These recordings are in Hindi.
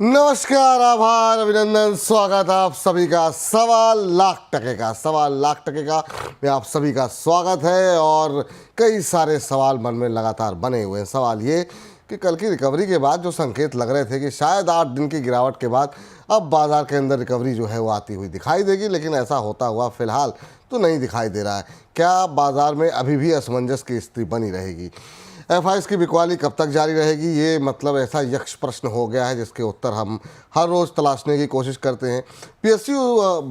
नमस्कार, आभार, अभिनंदन, स्वागत आप सभी का सवा लाख टके का में आप सभी का स्वागत है। और कई सारे सवाल मन में लगातार बने हुए हैं। सवाल ये कि कल की रिकवरी के बाद जो संकेत लग रहे थे कि शायद 8 दिन की गिरावट के बाद अब बाजार के अंदर रिकवरी जो है वो आती हुई दिखाई देगी, लेकिन ऐसा होता हुआ फिलहाल तो नहीं दिखाई दे रहा है। क्या बाजार में अभी भी असमंजस की स्थिति बनी रहेगी? एफआईएस की बिकवाली कब तक जारी रहेगी? ये मतलब ऐसा यक्ष प्रश्न हो गया है जिसके उत्तर हम हर रोज़ तलाशने की कोशिश करते हैं। पीएसयू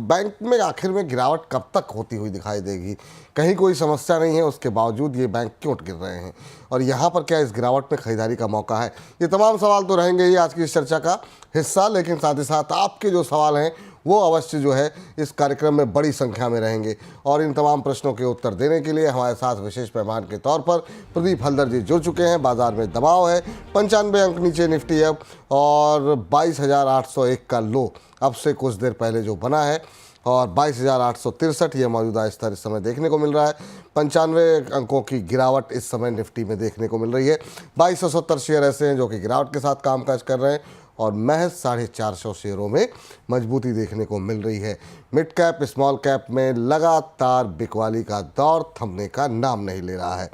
बैंक में आखिर में गिरावट कब तक होती हुई दिखाई देगी? कहीं कोई समस्या नहीं है, उसके बावजूद ये बैंक क्यों गिर रहे हैं? और यहाँ पर क्या इस गिरावट में खरीदारी का मौका है? ये तमाम सवाल तो रहेंगे ही आज की इस चर्चा का हिस्सा, लेकिन साथ ही साथ आपके जो सवाल हैं वो अवश्य जो है इस कार्यक्रम में बड़ी संख्या में रहेंगे। और इन तमाम प्रश्नों के उत्तर देने के लिए हमारे साथ विशेष मेहमान के तौर पर प्रदीप हल्दर जी जुड़ चुके हैं। बाजार में दबाव है, 95 अंक नीचे निफ्टी अब, और 22,801 का लो अब से कुछ देर पहले जो बना है, और 22,863 ये मौजूदा स्तर इस समय देखने को मिल रहा है। 95 अंकों की गिरावट इस समय निफ्टी में देखने को मिल रही है। 2270 शेयर ऐसे हैं जो कि गिरावट के साथ कामकाज कर रहे हैं, और महज 450 शेयरों में मजबूती देखने को मिल रही है। मिड कैप स्मॉल कैप में लगातार बिकवाली का दौर थमने का नाम नहीं ले रहा है।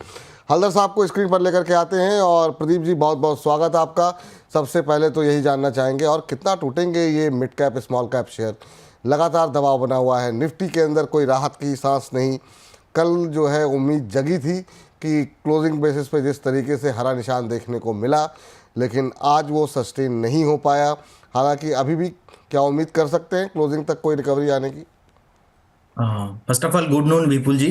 हल्दर साहब को स्क्रीन पर लेकर के आते हैं। और प्रदीप जी, बहुत बहुत स्वागत आपका। सबसे पहले तो यही जानना चाहेंगे, और कितना टूटेंगे ये mid cap small cap share? लगातार दबाव बना हुआ है, निफ्टी के अंदर कोई राहत की सांस नहीं। कल जो है उम्मीद जगी थी कि क्लोजिंग बेसिस पे जिस तरीके से हरा निशान देखने को मिला, लेकिन आज वो सस्टेन नहीं हो पाया। हालांकि अभी भी क्या उम्मीद कर सकते हैं क्लोजिंग तक कोई रिकवरी आने की? First of all good noon Vipul ji.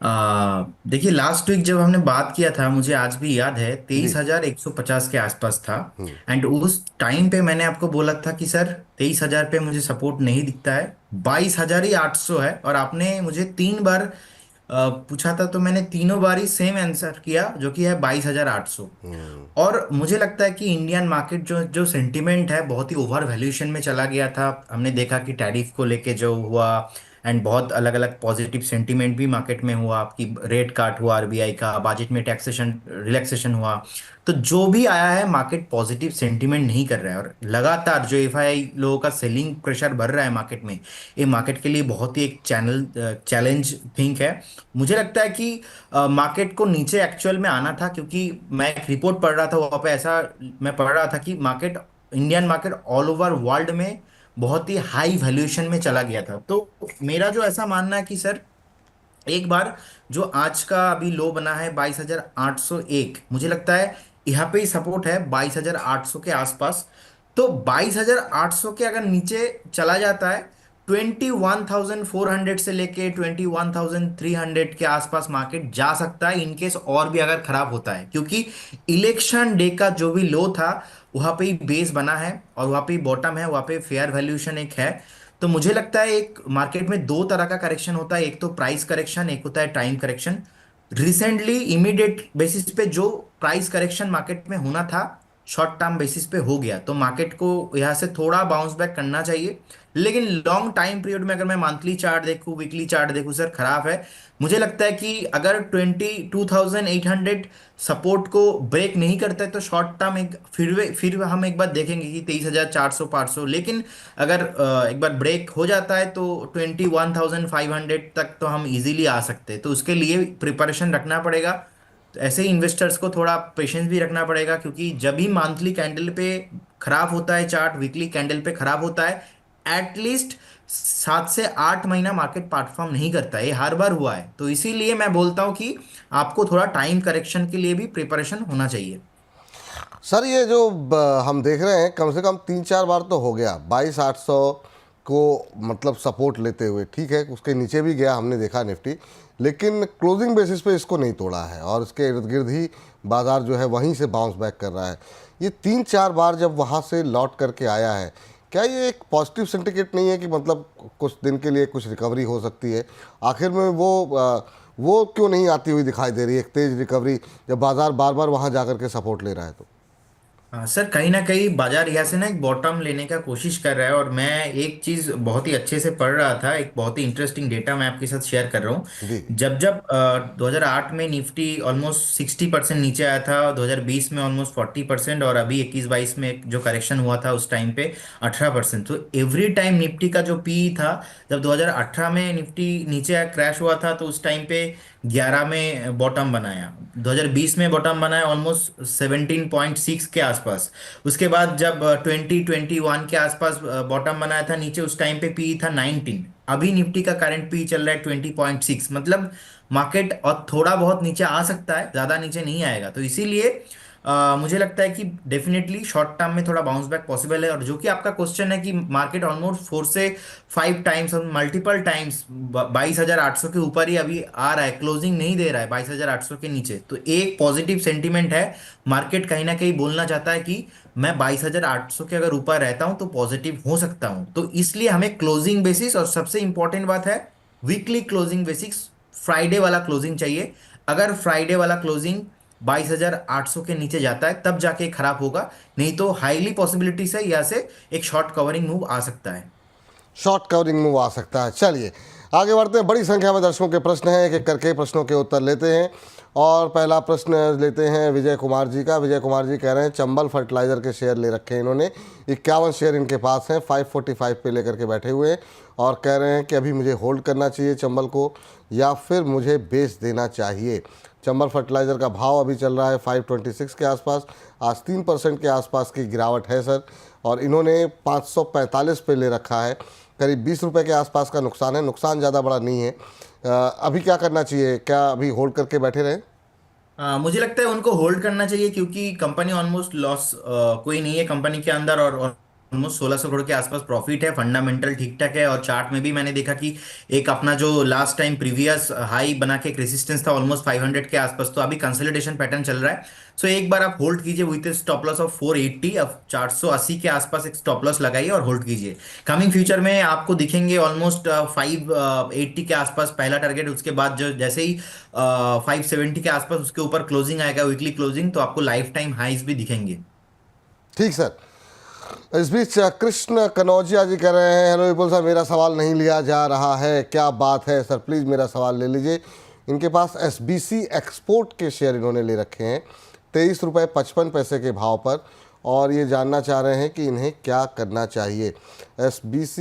देखिए, लास्ट वीक जब हमने बात किया था, मुझे आज भी याद है, जी। 23,150 के आसपास था। एंड उस टाइम पे मैंने आपको बोला था कि सर 23,000 पे मुझे सपोर्ट नहीं दिखता है, 22,800 है। और आपने मुझे 3 बार पूछा था, तो मैंने तीनों बार ही सेम आंसर किया, जो कि है 22,800। और मुझे लगता है कि इंडियन मार्केट जो जो सेंटिमेंट है, बहुत ही ओवर वैल्यूएशन में चला गया था। हमने देखा कि टैरिफ को लेके जो हुआ, एंड बहुत अलग अलग पॉजिटिव सेंटीमेंट भी मार्केट में हुआ, आपकी रेट काट हुआ आरबीआई का, बजट में टैक्सेशन रिलैक्सेशन हुआ। तो जो भी आया है, मार्केट पॉजिटिव सेंटीमेंट नहीं कर रहा है। और लगातार जो एफआईआई लोगों का सेलिंग प्रेशर बढ़ रहा है मार्केट में, ये मार्केट के लिए बहुत ही एक चैलेंज थिंक है। मुझे लगता है कि मार्केट को नीचे एक्चुअल में आना था, क्योंकि मैं एक रिपोर्ट पढ़ रहा था वहाँ पे, ऐसा मैं पढ़ रहा था कि market, Indian market all over world में बहुत ही हाई वैल्यूएशन में चला गया था। तो मेरा जो ऐसा मानना है कि सर, एक बार जो आज का अभी लो बना है 22,801, मुझे लगता है यहाँ पे ही सपोर्ट है 22,800 के आसपास। तो 22,800 के अगर नीचे चला जाता है, 21,400 से लेके 21,300 के आसपास मार्केट जा सकता है, इनकेस और भी अगर खराब होता है। क्योंकि इलेक्शन डे का जो भी लो था, वहां पे ही बेस बना है, और वहां पे ही बॉटम है, वहां पे फेयर वैल्यूएशन एक है। तो मुझे लगता है एक मार्केट में दो तरह का करेक्शन होता है, एक तो प्राइस करेक्शन, एक होता है time correction. Recently immediate basis पे जो प्राइस करेक्शन मार्केट में होना था, शॉर्ट टर्म बेसिस पे हो गया, तो मार्केट को यहाँ से थोड़ा बाउंस बैक करना चाहिए। लेकिन लॉन्ग टाइम पीरियड में अगर मैं मंथली चार्ट देखूं, वीकली चार्ट देखूं, सर खराब है। मुझे लगता है कि अगर 22,800 सपोर्ट को ब्रेक नहीं करता है, तो शॉर्ट टर्म एक फिर हम एक बार देखेंगे कि 23,400 500। लेकिन अगर एक बार ब्रेक हो जाता है, तो 21,500 तक तो हम इजीली आ सकते हैं। तो उसके लिए प्रिपरेशन रखना पड़ेगा। तो ऐसे ही इन्वेस्टर्स को थोड़ा पेशेंस भी रखना पड़ेगा, क्योंकि जब भी मंथली कैंडल पे खराब होता है चार्ट, वीकली कैंडल पे खराब होता है, एटलीस्ट 7 से 8 महीना मार्केट परफॉर्म नहीं करता है। ये हर बार हुआ है। तो इसीलिए मैं बोलता हूँ कि आपको थोड़ा टाइम करेक्शन के लिए भी प्रिपरेशन होना चाहिए। सर, ये जो हम देख रहे हैं, कम से कम 3-4 बार तो हो गया 22,800 को मतलब सपोर्ट लेते हुए। ठीक है, उसके नीचे भी गया, हमने देखा निफ्टी, लेकिन क्लोजिंग बेसिस पे इसको नहीं तोड़ा है, और इसके इर्द गिर्द ही बाजार जो है वहीं से बाउंस बैक कर रहा है। ये 3-4 बार जब वहाँ से लौट करके आया है, क्या ये एक पॉजिटिव सिंडिकेट नहीं है कि मतलब कुछ दिन के लिए कुछ रिकवरी हो सकती है? आखिर में वो क्यों नहीं आती हुई दिखाई दे रही है, एक तेज़ रिकवरी, जब बाजार बार बार वहाँ जा कर के सपोर्ट ले रहा है तो? सर कहीं ना कहीं बाजार यहाँ से ना एक बॉटम लेने का कोशिश कर रहा है, और मैं एक चीज बहुत ही अच्छे से पढ़ रहा था, एक बहुत ही इंटरेस्टिंग डेटा मैं आपके साथ शेयर कर रहा हूँ। जी। जब जब 2008 में निफ्टी ऑलमोस्ट 60% नीचे आया था, 2020 में ऑलमोस्ट 40%, और अभी 21-22 में जो करेक्शन हुआ था उस टाइम पे 18%। तो एवरी टाइम निफ्टी का जो पी था, जब 2018 में निफ्टी नीचे क्रैश हुआ था तो उस टाइम पे 11 में बॉटम बनाया, 2020 में बॉटम बनाया ऑलमोस्ट 17.6 के आसपास। उसके बाद जब 2021 के आसपास बॉटम बनाया था नीचे, उस टाइम पे पी था 19। अभी निफ्टी का करंट पी चल रहा है 20.6। मतलब मार्केट और थोड़ा बहुत नीचे आ सकता है, ज्यादा नीचे नहीं आएगा। तो इसीलिए मुझे लगता है कि डेफिनेटली शॉर्ट टर्म में थोड़ा बाउंस बैक पॉसिबल है। और जो कि आपका क्वेश्चन है कि मार्केट ऑलमोस्ट 4 से 5 टाइम्स और मल्टीपल टाइम्स 22,800 के ऊपर ही अभी आ रहा है, क्लोजिंग नहीं दे रहा है 22,800 के नीचे। तो एक पॉजिटिव सेंटीमेंट है, मार्केट कहीं ना कहीं बोलना चाहता है कि मैं 22,800 के अगर ऊपर रहता हूं तो पॉजिटिव हो सकता हूं। तो इसलिए हमें क्लोजिंग बेसिस, और सबसे इंपॉर्टेंट बात है वीकली क्लोजिंग बेसिस, फ्राइडे वाला क्लोजिंग चाहिए। अगर फ्राइडे वाला क्लोजिंग 22,800 के नीचे जाता है तब जाके खराब होगा, नहीं तो हाईली पॉसिबिलिटी से यहाँ से एक शॉर्ट कवरिंग मूव आ सकता है। शॉर्ट कवरिंग मूव आ सकता है। चलिए आगे बढ़ते हैं। बड़ी संख्या में दर्शकों के प्रश्न हैं, एक एक करके प्रश्नों के उत्तर लेते हैं। और पहला प्रश्न लेते हैं विजय कुमार जी का। विजय कुमार जी कह रहे हैं चंबल फर्टिलाइज़र के शेयर ले रखे हैं इन्होंने, 51 शेयर इनके पास हैं, 545 पे लेकर के बैठे हुए हैं, और कह रहे हैं कि अभी मुझे होल्ड करना चाहिए चंबल को या फिर मुझे बेच देना चाहिए। चंबल फर्टिलाइज़र का भाव अभी चल रहा है 526 के आसपास, आज 3% के आसपास की गिरावट है सर, और इन्होंने 545 पे ले रखा है, करीब 20 रुपये के आसपास का नुकसान है। नुकसान ज़्यादा बड़ा नहीं है। अभी क्या करना चाहिए, क्या अभी होल्ड करके बैठे रहें? मुझे लगता है उनको होल्ड करना चाहिए, क्योंकि कंपनी ऑलमोस्ट लॉस कोई नहीं है कंपनी के अंदर, और ऑलमोस्ट 1,600 करोड़ के आसपास प्रॉफिट है, फंडामेंटल ठीक ठाक है। और चार्ट में भी मैंने देखा कि एक अपना जो लास्ट टाइम प्रीवियस हाई बना के एक रेसिस्टेंस था ऑलमोस्ट 500 के आसपास, तो अभी कंसोलिडेशन पैटर्न चल रहा है। सो एक बार आप होल्ड कीजिए विथ स्टॉप लॉस ऑफ 480, अब 480 के आसपास एक स्टॉप लॉस लगाइए और होल्ड कीजिए। कमिंग फ्यूचर में आपको दिखेंगे ऑलमोस्ट 580 के आसपास पहला टारगेट, उसके बाद जो जैसे ही 570 के आसपास उसके ऊपर क्लोजिंग आएगा, वीकली क्लोजिंग, तो आपको लाइफ टाइम हाइज भी दिखेंगे। ठीक सर। इस बीच कृष्ण कनौजिया जी कह रहे हैं हेलो विपुल सर, मेरा सवाल नहीं लिया जा रहा है, क्या बात है सर, प्लीज़ मेरा सवाल ले लीजिए। इनके पास SBC एक्सपोर्ट के शेयर इन्होंने ले रखे हैं 23 रुपये 55 पैसे के भाव पर, और ये जानना चाह रहे हैं कि इन्हें क्या करना चाहिए। SBC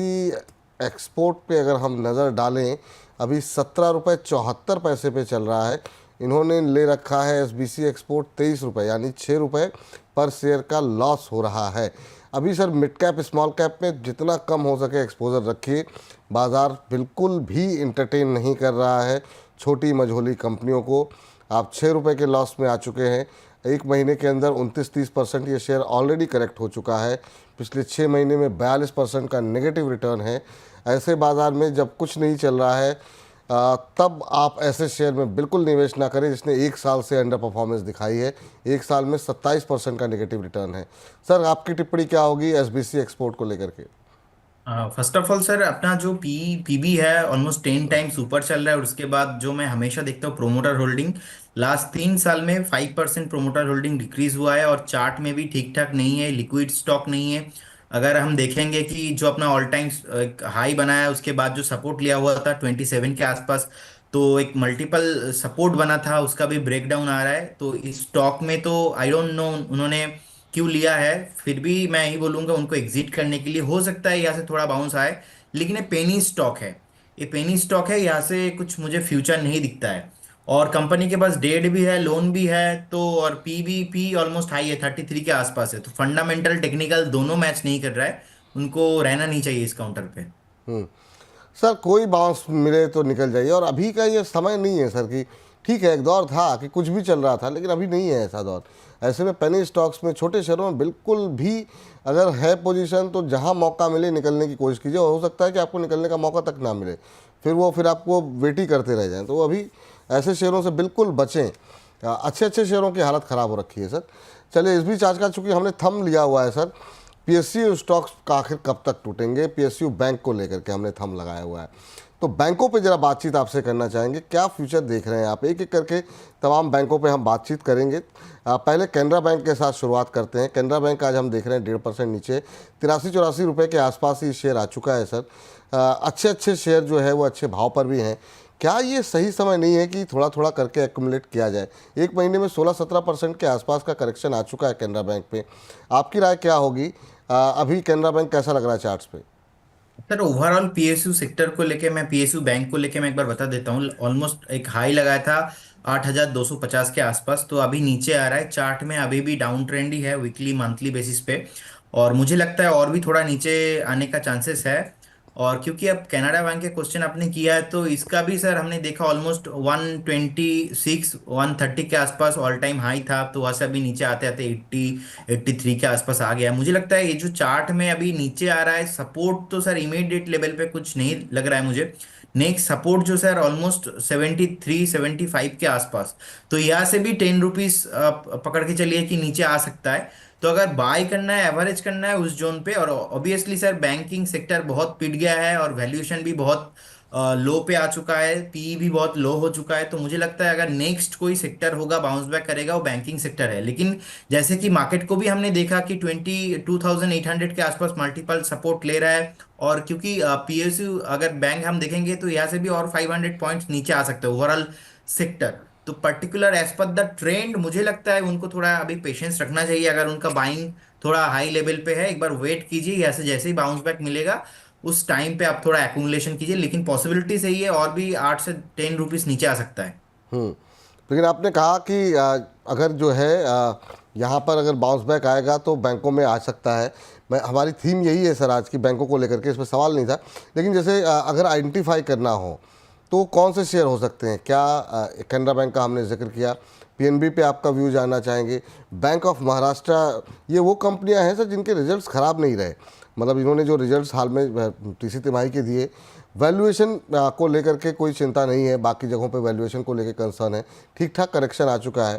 एक्सपोर्ट पे अगर हम नज़र डालें, अभी 17 रुपये 74 पैसे पे चल रहा है। इन्होंने ले रखा है SBC एक्सपोर्ट 23 रुपये, यानी 6 रुपये पर शेयर का लॉस हो रहा है। अभी sir mid cap small cap में जितना कम हो सके एक्सपोजर रखिए, बाज़ार बिल्कुल भी इंटरटेन नहीं कर रहा है छोटी मझोली कंपनियों को। आप 6 रुपये के लॉस में आ चुके हैं। एक महीने के अंदर 29-30% ये शेयर ऑलरेडी करेक्ट हो चुका है। पिछले 6 महीने में 42% का नेगेटिव रिटर्न है। ऐसे बाज़ार में जब कुछ नहीं चल रहा है तब आप ऐसे शेयर में बिल्कुल निवेश ना करें जिसने 1 साल से अंडर परफॉर्मेंस दिखाई है। 1 साल में 27% का नेगेटिव रिटर्न है। सर आपकी टिप्पणी क्या होगी SBC एक्सपोर्ट को लेकर के? फर्स्ट ऑफ ऑल सर, अपना जो पीबी है ऑलमोस्ट 10 टाइम्स ऊपर चल रहा है, और उसके बाद जो मैं हमेशा देखता हूँ प्रोमोटर होल्डिंग, लास्ट 3 साल में 5% प्रोमोटर होल्डिंग डिक्रीज हुआ है, और चार्ट में भी ठीक ठाक नहीं है, लिक्विड स्टॉक नहीं है। अगर हम देखेंगे कि जो अपना ऑल टाइम हाई बनाया है उसके बाद जो सपोर्ट लिया हुआ था 27 के आसपास, तो एक मल्टीपल सपोर्ट बना था, उसका भी ब्रेकडाउन आ रहा है। तो इस स्टॉक में तो आई डोंट नो उन्होंने क्यों लिया है, फिर भी मैं यही बोलूंगा उनको एग्जिट करने के लिए। हो सकता है यहाँ से थोड़ा बाउंस आए, लेकिन ये पेनी स्टॉक है, ये पेनी स्टॉक है, यहाँ से कुछ मुझे फ्यूचर नहीं दिखता है। और कंपनी के पास डेट भी है, लोन भी है, तो और पी ऑलमोस्ट हाई है, 33 के आसपास है। तो फंडामेंटल टेक्निकल दोनों मैच नहीं कर रहा है, उनको रहना नहीं चाहिए इस काउंटर पे। सर कोई बाउंस मिले तो निकल जाइए, और अभी का ये समय नहीं है सर कि ठीक है एक दौर था कि कुछ भी चल रहा था, लेकिन अभी नहीं है ऐसा दौर। ऐसे में पेनी स्टॉक्स में छोटे शेयरों में बिल्कुल भी अगर है पोजीशन तो जहां मौका मिले निकलने की कोशिश कीजिए। और हो सकता है कि आपको निकलने का मौका तक ना मिले, फिर आपको वेट ही करते रह जाएं। तो अभी ऐसे शेयरों से बिल्कुल बचें। अच्छे अच्छे शेयरों की हालत ख़राब हो रखी है सर। चलिए इस बीच आज का चूँकि हमने थंब लिया हुआ है सर, पीएसयू स्टॉक्स का आखिर कब तक टूटेंगे, पीएसयू बैंक को लेकर के हमने थंब लगाया हुआ है। तो बैंकों पे जरा बातचीत आपसे करना चाहेंगे, क्या फ्यूचर देख रहे हैं आप? एक एक करके तमाम बैंकों पे हम बातचीत करेंगे। पहले कैनरा बैंक के साथ शुरुआत करते हैं। कैनरा बैंक आज हम देख रहे हैं 1.5% नीचे 83-84 रुपये के आसपास ही शेयर आ चुका है सर। अच्छे अच्छे शेयर जो है वो अच्छे भाव पर भी हैं। क्या ये सही समय नहीं है कि थोड़ा थोड़ा करके एक्यूमुलेट किया जाए? एक महीने में 16-17% के आसपास का करेक्शन आ चुका है कैनरा बैंक पे। आपकी राय क्या होगी? अभी कैनरा बैंक कैसा लग रहा है चार्ट्स पे? सर ओवरऑल पीएसयू सेक्टर को लेके, मैं पीएसयू बैंक को लेके मैं एक बार बता देता हूँ। ऑलमोस्ट एक हाई लगाया था 8,250 के आसपास, तो अभी नीचे आ रहा है। चार्ट में अभी भी डाउन ट्रेंड ही है वीकली मंथली बेसिस पे, और मुझे लगता है और भी थोड़ा नीचे आने का चांसेस है। और क्योंकि अब कनाडा बैंक के क्वेश्चन आपने किया है, तो इसका भी सर हमने देखा ऑलमोस्ट 126 130 के आसपास ऑल टाइम हाई था, तो वहां से अभी नीचे आते आते 83 के आसपास आ गया। मुझे लगता है ये जो चार्ट में अभी नीचे आ रहा है, सपोर्ट तो सर इमीडिएट लेवल पे कुछ नहीं लग रहा है मुझे। नेक्स्ट सपोर्ट जो सर ऑलमोस्ट 73 75 के आसपास, तो यहाँ से भी 10 रुपीज पकड़ के चलिए कि नीचे आ सकता है। तो अगर बाय करना है, एवरेज करना है उस जोन पे, और ऑब्वियसली सर बैंकिंग सेक्टर बहुत पिट गया है और वैल्यूएशन भी बहुत लो पे आ चुका है, पी भी बहुत लो हो चुका है। तो मुझे लगता है अगर नेक्स्ट कोई सेक्टर होगा बाउंस बैक करेगा वो बैंकिंग सेक्टर है। लेकिन जैसे कि मार्केट को भी हमने देखा कि 22,800 के आसपास मल्टीपल सपोर्ट ले रहा है, और क्योंकि पीएसयू अगर बैंक हम देखेंगे तो यहाँ से भी और 500 पॉइंट्स नीचे आ सकते हैं ओवरऑल सेक्टर। तो particular as per the trend मुझे लगता है उनको थोड़ा अभी पेशेंस रखना चाहिए। अगर उनका बाइंग थोड़ा हाई लेवल पे है, एक बार वेट कीजिए, जैसे जैसे ही बाउंस बैक मिलेगा उस टाइम पे आप थोड़ा एक्यूमुलेशन कीजिए। लेकिन पॉसिबिलिटी सही है, और भी 8 से 10 रुपीज नीचे आ सकता है। लेकिन आपने कहा कि अगर जो है यहाँ पर अगर बाउंस बैक आएगा तो बैंकों में आ सकता है। मैं हमारी थीम यही है सर आज की, बैंकों को लेकर के, इसमें सवाल नहीं था। लेकिन जैसे अगर आइडेंटिफाई करना हो तो कौन से शेयर हो सकते हैं? क्या कैनरा बैंक का हमने जिक्र किया, पीएनबी पे आपका व्यू जानना चाहेंगे। बैंक ऑफ महाराष्ट्र, ये वो कंपनियां हैं सर जिनके रिजल्ट्स ख़राब नहीं रहे, मतलब इन्होंने जो रिजल्ट्स हाल में तीसरी तिमाही के दिए, वैल्यूएशन को लेकर के कोई चिंता नहीं है, बाकी जगहों पे वैल्यूएशन को लेकर कंसर्न है, ठीक ठाक करेक्शन आ चुका है।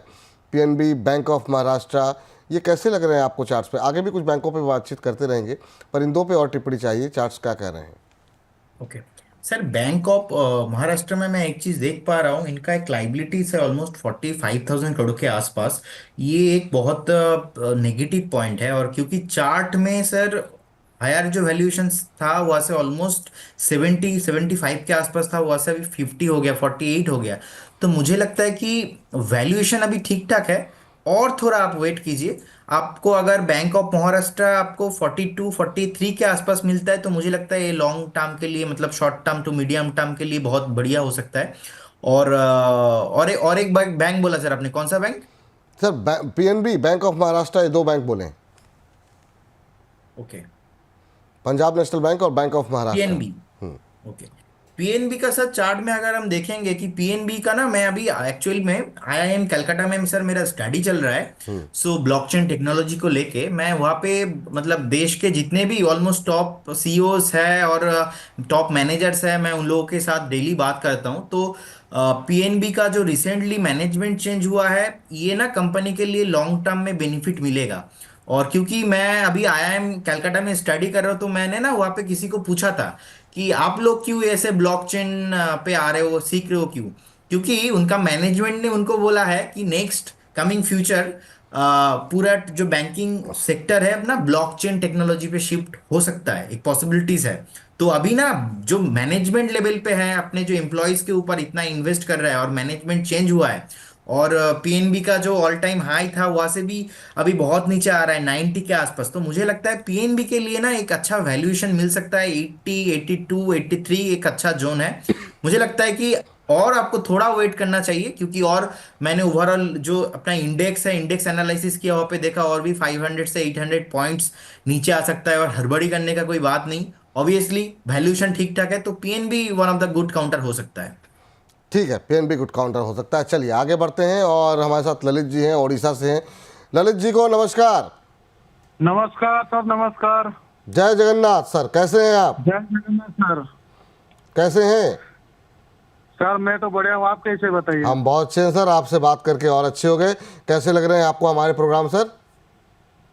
पीएनबी, बैंक ऑफ महाराष्ट्र, ये कैसे लग रहे हैं आपको चार्ट्स पे? आगे भी कुछ बैंकों पे बातचीत करते रहेंगे, पर इन दो पे और टिप्पणी चाहिए, चार्ट्स क्या कह रहे हैं? Okay sir, bank of Maharashtra में मैं एक चीज देख पा रहा हूँ, इनका एक लाइबिलिटीज है ऑलमोस्ट 45,000 करोड़ के आसपास। ये एक बहुत नेगेटिव पॉइंट है, और क्योंकि चार्ट में सर हायर जो वैल्यूएशन था वहां से ऑलमोस्ट 70 75 के आसपास था, वहां से अभी 50 हो गया, 48 हो गया। तो मुझे लगता है कि वैल्यूएशन अभी ठीक ठाक है, और थोड़ा आप वेट कीजिए। आपको अगर बैंक ऑफ महाराष्ट्र आपको 42 43 के आसपास मिलता है, तो मुझे लगता है ये लॉन्ग टर्म के लिए, मतलब short term to medium term के लिए बहुत बढ़िया हो सकता है। और एक बैंक बोला सर आपने, कौन सा bank? Sir PNB, bank of Maharashtra, ये दो बैंक बोले हैं, ओके, पंजाब नेशनल बैंक और bank of Maharashtra. PNB. Okay, PNB का सर चार्ट में अगर हम देखेंगे कि पीएनबी का ना, मैं अभी एक्चुअल में आईआईएम कलकत्ता में सर मेरा स्टडी चल रहा है। सो ब्लॉकचेन टेक्नोलॉजी को लेके मैं वहाँ पे, मतलब देश के जितने भी ऑलमोस्ट टॉप सीईओज है और टॉप मैनेजर्स है, मैं उन लोगों के साथ डेली बात करता हूँ। तो पीएनबी का जो रिसेंटली मैनेजमेंट चेंज हुआ है, ये ना कंपनी के लिए लॉन्ग टर्म में बेनिफिट मिलेगा। और क्योंकि मैं अभी आईआईएम कलकत्ता में स्टडी कर रहा हूँ, तो मैंने ना वहाँ पे किसी को पूछा था कि आप लोग क्यों ऐसे ब्लॉकचेन पे आ रहे हो, सीख रहे हो क्यों? क्योंकि उनका मैनेजमेंट ने उनको बोला है कि नेक्स्ट कमिंग फ्यूचर पूरा जो बैंकिंग सेक्टर है अपना ब्लॉकचेन टेक्नोलॉजी पे शिफ्ट हो सकता है, एक पॉसिबिलिटीज है। तो अभी ना जो मैनेजमेंट लेवल पे है, अपने जो एम्प्लॉयज के ऊपर इतना इन्वेस्ट कर रहा है, और मैनेजमेंट चेंज हुआ है, और पीएनबी का जो ऑल टाइम हाई था वहां से भी अभी बहुत नीचे आ रहा है 90 के आसपास। तो मुझे लगता है पीएनबी के लिए ना एक अच्छा वैल्यूएशन मिल सकता है, 80 82 83 एक अच्छा जोन है। मुझे लगता है कि और आपको थोड़ा वेट करना चाहिए, क्योंकि और मैंने ओवरऑल जो अपना इंडेक्स है, इंडेक्स एनालिसिस किया, वहाँ पे देखा और भी 500 से 800 पॉइंट्स नीचे आ सकता है, और हड़बड़ी करने का कोई बात नहीं। ऑब्वियसली वैल्यूएशन ठीक ठाक है, तो PNB one of the good counter हो सकता है। ठीक है, पीएनबी गुड काउंटर हो सकता है। चलिए आगे बढ़ते हैं, और हमारे साथ ललित जी हैं, उड़ीसा से हैं। ललित जी को नमस्कार। नमस्कार सर, नमस्कार। जय जगन्नाथ सर, कैसे हैं आप? जय जगन्नाथ सर। कैसे हैं? सर मैं तो बढ़िया हूँ, आप कैसे बताइए? हम बहुत अच्छे हैं सर, आपसे बात करके और अच्छे हो गए। कैसे लग रहे हैं आपको हमारे प्रोग्राम सर?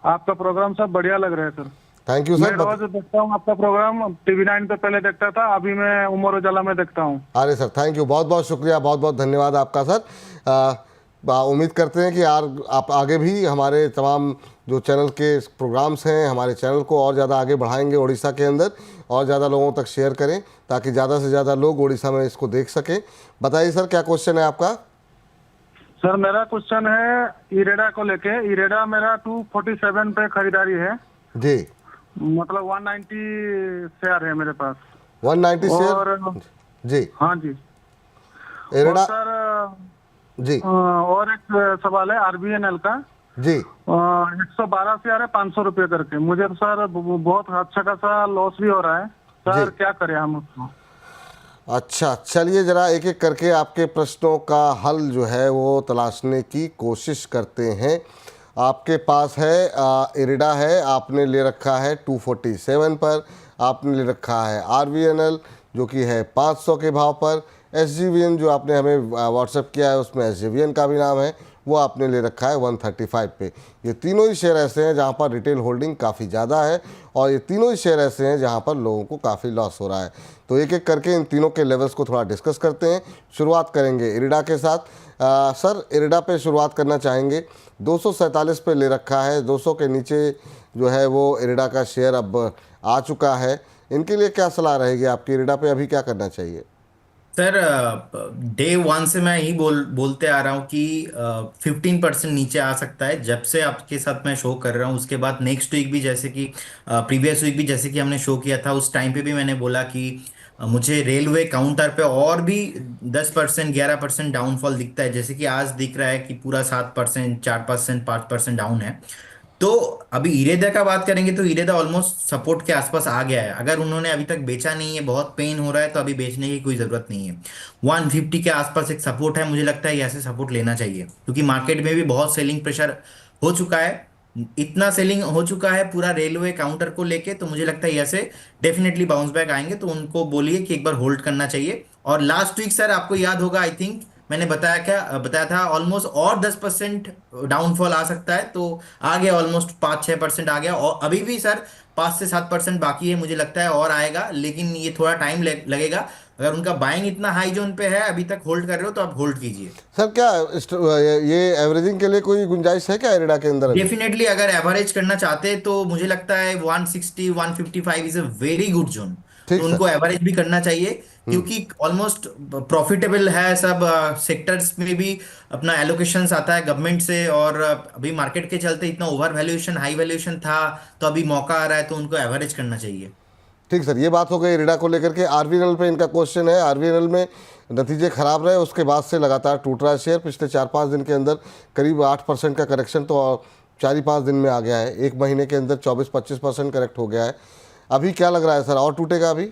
आपका प्रोग्राम सब बढ़िया लग रहा है सर। थैंक यू मैं सर। रोज देखता हूँ आपका प्रोग्राम, टीवी 9 पे पहले देखता था, अभी मैं उमर उजाला में देखता हूँ। अरे सर थैंक यू, बहुत बहुत शुक्रिया, बहुत बहुत धन्यवाद आपका सर। उम्मीद करते हैं कि यार आप आगे भी हमारे तमाम जो चैनल के प्रोग्राम्स हैं, हमारे चैनल को और ज़्यादा आगे बढ़ाएंगे उड़ीसा के अंदर, और ज़्यादा लोगों तक शेयर करें ताकि ज़्यादा से ज़्यादा लोग उड़ीसा में इसको देख सकें। बताइए सर, क्या क्वेश्चन है आपका? सर मेरा क्वेश्चन है इरेडा को लेके। इरेडा मेरा 247 पे खरीदारी है, जी। मतलब 190 शेयर है मेरे पास। 190 और शेयर, जी। हाँ जी। और एरेडा, सर जी और एक सवाल है आरबीएनएल का। जी। 112 शेयर है, 500 रुपये करके। मुझे तो सर बहुत अच्छा खासा लॉस भी हो रहा है सर, जी। क्या करें हम उसको? अच्छा, चलिए ज़रा एक एक करके आपके प्रश्नों का हल जो है वो तलाशने की कोशिश करते हैं। आपके पास है इरिडा है, आपने ले रखा है 247 पर, आपने ले रखा है आरवीएनएल जो कि है 500 के भाव पर, एसजीवीएन जो आपने हमें व्हाट्सएप किया है उसमें एसजीवीएन का भी नाम है, वो आपने ले रखा है 135 पे। ये तीनों ही शेयर ऐसे हैं जहाँ पर रिटेल होल्डिंग काफ़ी ज़्यादा है, और ये तीनों ही शेयर ऐसे हैं जहाँ पर लोगों को काफ़ी लॉस हो रहा है। तो एक एक करके इन तीनों के लेवल्स को थोड़ा डिस्कस करते हैं। शुरुआत करेंगे इरिडा के साथ। सर इरिडा पे शुरुआत करना चाहेंगे, 247 पे ले रखा है, 200 के नीचे जो है वो इरिडा का शेयर अब आ चुका है। इनके लिए क्या सलाह रहेगी आपकी? इरिडा पे अभी क्या करना चाहिए? सर डे वन से मैं यही बोलते आ रहा हूँ कि 15% नीचे आ सकता है। जब से आपके साथ मैं शो कर रहा हूँ उसके बाद नेक्स्ट वीक भी, जैसे कि प्रीवियस वीक भी जैसे कि हमने शो किया था, उस टाइम पे भी मैंने बोला कि मुझे रेलवे काउंटर पे और भी 10% 11% डाउनफॉल दिखता है। जैसे कि आज दिख रहा है कि पूरा 7%, 4%, 5% डाउन है। तो अभी इरेदा का बात करेंगे तो इरेदा ऑलमोस्ट सपोर्ट के आसपास आ गया है। अगर उन्होंने अभी तक बेचा नहीं है, बहुत पेन हो रहा है, तो अभी बेचने की कोई जरूरत नहीं है। 150 के आसपास एक सपोर्ट है, मुझे लगता है ऐसे सपोर्ट लेना चाहिए, क्योंकि मार्केट में भी बहुत सेलिंग प्रेशर हो चुका है। इतना सेलिंग हो चुका है पूरा रेलवे काउंटर को लेके, तो मुझे लगता है ऐसे डेफिनेटली बाउंस बैक आएंगे। तो उनको बोलिए कि एक बार होल्ड करना चाहिए। और लास्ट वीक सर आपको याद होगा, आई थिंक मैंने बताया था ऑलमोस्ट और 10% डाउनफॉल आ सकता है। तो आ गया, ऑलमोस्ट 5-6% आ गया, और अभी भी सर 5 से 7% बाकी है, मुझे लगता है और आएगा, लेकिन ये थोड़ा टाइम लगेगा। अगर उनका बाइंग इतना हाई जोन पे है, अभी तक होल्ड कर रहे हो, तो आप होल्ड कीजिए। सर क्या ये एवरेजिंग के लिए कोई गुंजाइश है क्या इरिडा के अंदर अभी? डेफिनेटली अगर एवरेज करना चाहते हैं तो मुझे लगता है 160 155 is a very good zone. तो ठीक सर। उनको एवरेज भी करना चाहिए, क्योंकि ऑलमोस्ट प्रॉफिटेबल है सब सेक्टर्स में भी। अपना एलोकेशंस आता है गवर्नमेंट से, और अभी मार्केट के चलते इतना ओवर वैल्यूएशन हाई वैल्यूएशन था, तो अभी मौका आ रहा है, तो उनको एवरेज करना चाहिए। ठीक सर, ये बात हो गई इरिडा को लेकर के। आरवीएनएल पे इनका क्वेश्चन है। आरवीएनएल में नतीजे खराब रहे, उसके बाद से लगातार टूट रहा है शेयर। पिछले 4-5 दिन के अंदर करीब 8% का करेक्शन तो 4 ही 5 दिन में आ गया है। एक महीने के अंदर 24-25% करेक्ट हो गया है। अभी क्या लग रहा है सर, और टूटेगा अभी?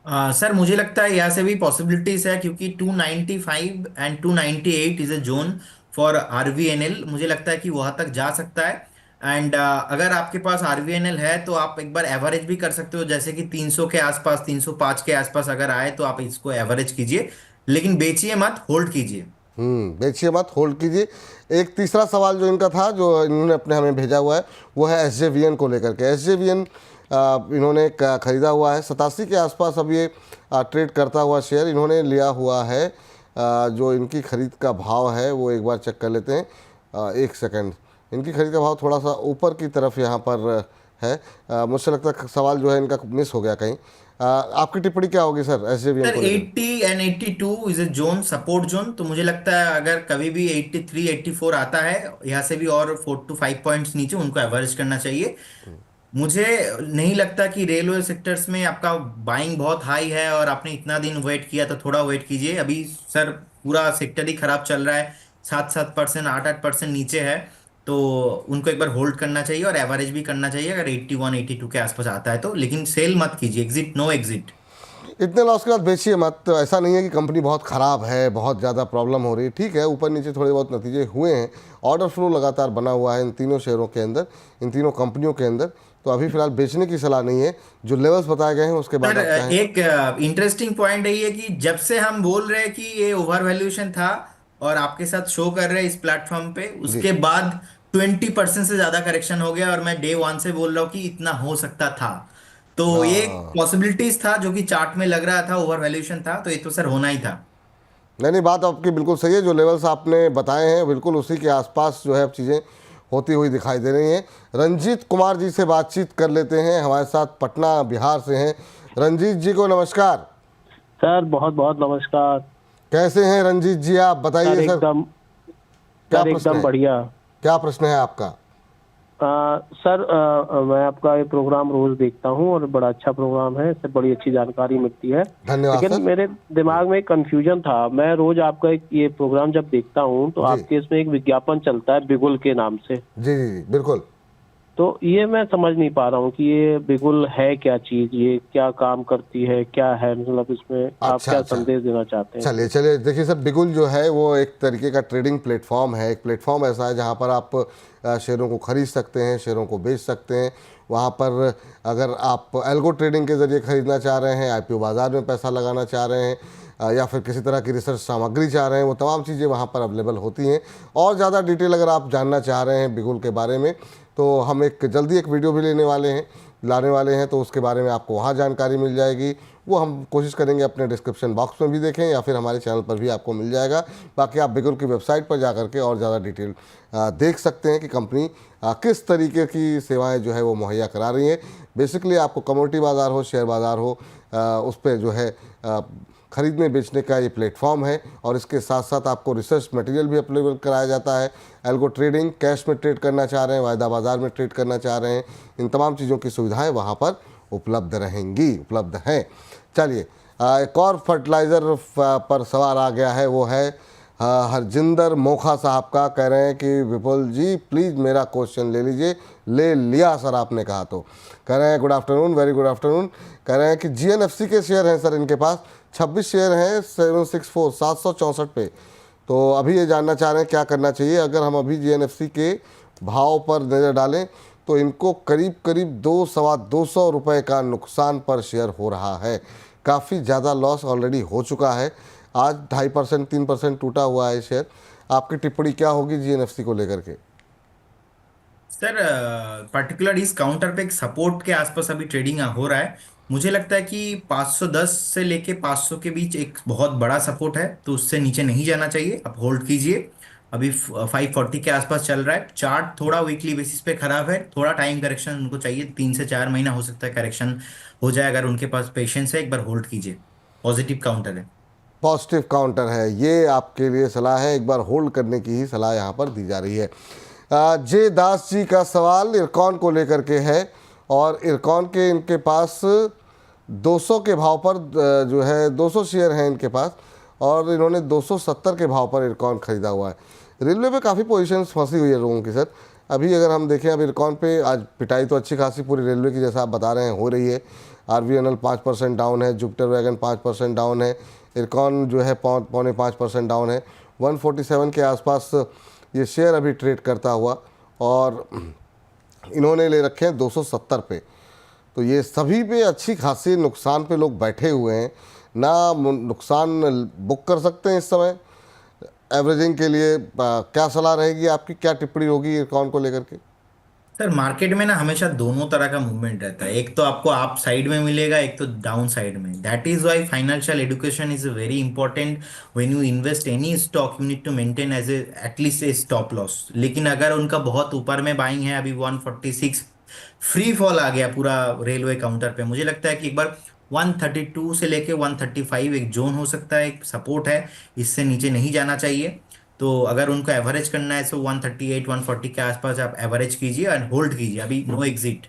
सर मुझे लगता है यहाँ से भी पॉसिबिलिटीज है, क्योंकि 295 and 298 is a zone for RVNL. मुझे लगता है कि वहां तक जा सकता है। एंड अगर आपके पास आरवीएनएल है तो आप एक बार एवरेज भी कर सकते हो, जैसे कि 300 के आसपास, 305 के आसपास अगर आए तो आप इसको एवरेज कीजिए, लेकिन बेचिए मत, होल्ड कीजिए। बेचिए मत, होल्ड कीजिए। एक तीसरा सवाल जो इनका था, जो इन्होंने अपने हमें भेजा हुआ है, वो है एसजेवीएन को लेकर के। एसजेवीएन इन्होंने ख़रीदा हुआ है 87 के आसपास। अब ये ट्रेड करता हुआ शेयर इन्होंने लिया हुआ है। जो इनकी खरीद का भाव है वो एक बार चेक कर लेते हैं। एक सेकंड, इनकी खरीद का भाव थोड़ा सा ऊपर की तरफ यहाँ पर है। मुझे लगता है सवाल जो है इनका मिस हो गया कहीं। आपकी टिप्पणी क्या होगी सर एसजेवीएन सर को लेकर? 80 and 82 is a zone, support zone. तो मुझे लगता है अगर कभी भी 83 84 आता है, यहाँ से भी और 4 to 5 पॉइंट्स नीचे, उनको एवरेज करना चाहिए। मुझे नहीं लगता कि रेलवे सेक्टर्स में आपका बाइंग बहुत हाई है, और आपने इतना दिन वेट किया, तो थोड़ा वेट कीजिए। अभी सर पूरा सेक्टर ही खराब चल रहा है, 7-7%, 8-8% नीचे है। तो उनको एक बार होल्ड करना चाहिए और एवरेज भी करना चाहिए, अगर 81 82 के आसपास आता है तो। लेकिन सेल मत कीजिए, एग्जिट नो एग्जिट। इतने लॉस के बाद बेचिए मत। तो ऐसा नहीं है कि कंपनी बहुत ख़राब है, बहुत ज़्यादा प्रॉब्लम हो रही है। ठीक है, ऊपर नीचे थोड़े बहुत नतीजे हुए हैं, ऑर्डर फ्लो लगातार बना हुआ है इन तीनों शेयरों के अंदर, इन तीनों कंपनियों के अंदर। तो अभी फिलहाल बेचने की सलाह नहीं है। जो लेवल्स बताए गए हैं उसके बाद सर आप चाहें। एक इंटरेस्टिंग पॉइंट है ये, कि जब से हम बोल रहे हैं कि ये ओवर वैल्यूएशन था, और आपके साथ शो कर रहे हैं इस प्लेटफॉर्म पे, जी। उसके बाद 20% से ज्यादा करेक्शन हो गया, और मैं डे वन से बोल रहा हूँ कि इतना हो सकता था। तो ये एक हाँ, पॉसिबिलिटीज था जो कि चार्ट में लग रहा था, ओवर वैल्यूएशन था, तो ये तो सर होना ही था। नहीं नहीं, बात आपकी बिल्कुल सही है। जो लेवल्स आपने बताए हैं बिल्कुल उसी के आसपास जो है अब चीज़ें होती हुई दिखाई दे रही हैं। रंजीत कुमार जी से बातचीत कर लेते हैं, हमारे साथ पटना बिहार से हैं। रंजीत जी को नमस्कार। सर बहुत बहुत नमस्कार। कैसे हैं रंजीत जी, आप सर बताइए सर, एकदम क्या सर प्रश्न एकदम है? बढ़िया। क्या प्रश्न है आपका? सर मैं आपका ये प्रोग्राम रोज देखता हूँ और बड़ा अच्छा प्रोग्राम है, इससे बड़ी अच्छी जानकारी मिलती है। धन्यवाद लेकिन सर। मेरे दिमाग में एक कंफ्यूजन था। मैं रोज आपका ये प्रोग्राम जब देखता हूँ तो जी आपके इसमें एक विज्ञापन चलता है बिगुल के नाम से। जी जी जी, बिल्कुल। तो ये मैं समझ नहीं पा रहा हूँ कि ये बिगुल है क्या चीज, ये क्या काम करती है, क्या है, मतलब इसमें आप अच्छा क्या अच्छा, संदेश देना चाहते हैं? चलिए चलिए, देखिए सर, बिगुल जो है वो एक तरीके का ट्रेडिंग प्लेटफॉर्म है। एक प्लेटफॉर्म ऐसा है जहाँ पर आप शेयरों को खरीद सकते हैं, शेयरों को बेच सकते हैं। वहाँ पर अगर आप एल्गो ट्रेडिंग के ज़रिए खरीदना चाह रहे हैं, आईपीओ बाज़ार में पैसा लगाना चाह रहे हैं, या फिर किसी तरह की रिसर्च सामग्री चाह रहे हैं, वो तमाम चीज़ें वहाँ पर अवेलेबल होती हैं। और ज़्यादा डिटेल अगर आप जानना चाह रहे हैं बिगुल के बारे में, तो हम जल्दी एक वीडियो भी लाने वाले हैं, तो उसके बारे में आपको वहाँ जानकारी मिल जाएगी। वो हम कोशिश करेंगे अपने डिस्क्रिप्शन बॉक्स में भी देखें, या फिर हमारे चैनल पर भी आपको मिल जाएगा। बाकी आप बिगुल की वेबसाइट पर जा करके और ज़्यादा डिटेल देख सकते हैं कि कंपनी किस तरीके की सेवाएं जो है वो मुहैया करा रही है। बेसिकली आपको कमोडिटी बाज़ार हो, शेयर बाज़ार हो, उस पर जो है खरीदने बेचने का ये प्लेटफॉर्म है। और इसके साथ साथ आपको रिसर्च मटेरियल भी अवेलेबल कराया जाता है। एल्गो ट्रेडिंग, कैश में ट्रेड करना चाह रहे हैं, वायदा बाज़ार में ट्रेड करना चाह रहे हैं, इन तमाम चीज़ों की सुविधाएं वहाँ पर उपलब्ध हैं। चलिए, एक और फर्टिलाइज़र पर सवाल आ गया है, वो है हरजिंदर मोखा साहब का। कह रहे हैं कि विपुल जी प्लीज़ मेरा क्वेश्चन ले लीजिए। ले लिया सर आपने कहा तो। कह रहे हैं good afternoon, very good afternoon. कह रहे हैं कि जीएनएफसी के शेयर हैं सर इनके पास, 26 शेयर हैं 764 764 पे। तो अभी ये जानना चाह रहे हैं क्या करना चाहिए। अगर हम अभी जीएनएफसी के भाव पर नज़र डालें तो इनको करीब करीब 200-225 रुपये का नुकसान पर शेयर हो रहा है। काफ़ी ज़्यादा लॉस ऑलरेडी हो चुका है। आज 2.5% 3% टूटा हुआ है शेयर। आपकी टिप्पणी क्या होगी जीएनएफसी को लेकर के? सर पर्टिकुलर इस काउंटर पे एक सपोर्ट के आसपास अभी ट्रेडिंग हो रहा है। मुझे लगता है कि 510 से लेके 500 के बीच एक बहुत बड़ा सपोर्ट है, तो उससे नीचे नहीं जाना चाहिए, आप होल्ड कीजिए। अभी 540 के आसपास चल रहा है। चार्ट थोड़ा वीकली बेसिस पे खराब है, थोड़ा टाइम करेक्शन उनको चाहिए, 3 से 4 महीना हो सकता है करेक्शन हो जाए। अगर उनके पास पेशेंस है, एक बार होल्ड कीजिए, पॉजिटिव काउंटर है। पॉजिटिव काउंटर है, ये आपके लिए सलाह है। एक बार होल्ड करने की ही सलाह यहाँ पर दी जा रही है। जे दास जी का सवाल इरकॉन को लेकर के है, और इरकॉन के इनके पास 200 के भाव पर जो है 200 शेयर हैं इनके पास, और इन्होंने 270 के भाव पर इरकॉन खरीदा हुआ है। रेलवे पे काफ़ी पोजीशंस फंसी हुई है लोगों की सर। अभी अगर हम देखें, अब इरकॉन पे आज पिटाई तो अच्छी खासी पूरी रेलवे की, जैसा आप बता रहे हैं, हो रही है। आरवीएनएल 5% डाउन है, जुपिटर वैगन 5% डाउन है, इरकॉन जो है 4.5% डाउन है। 147 के आसपास ये शेयर अभी ट्रेड करता हुआ, और इन्होंने ले रखे हैं 270 पे। तो ये सभी पे अच्छी खासी नुकसान पे लोग बैठे हुए हैं ना। नुकसान बुक कर सकते हैं इस समय। एवरेजिंग के लिए क्या सलाह रहेगी आपकी, क्या टिप्पणी होगी इरकॉन को लेकर के? सर मार्केट में ना हमेशा दोनों तरह का मूवमेंट रहता है, एक तो आपको अप साइड में मिलेगा, एक तो डाउन साइड में। That is why financial education is very important. When you invest any stock you need to maintain as at least a stop loss. लेकिन अगर उनका बहुत ऊपर में बाइंग है, अभी 146 फ्री फॉल आ गया पूरा रेलवे काउंटर पे, मुझे लगता है कि एक बार 132 से लेके 135 एक जोन हो सकता है, एक सपोर्ट है, इससे नीचे नहीं जाना चाहिए। तो अगर उनको एवरेज करना है तो 138 140 के आसपास आप एवरेज कीजिए एंड होल्ड कीजिए, अभी नो एग्जिट।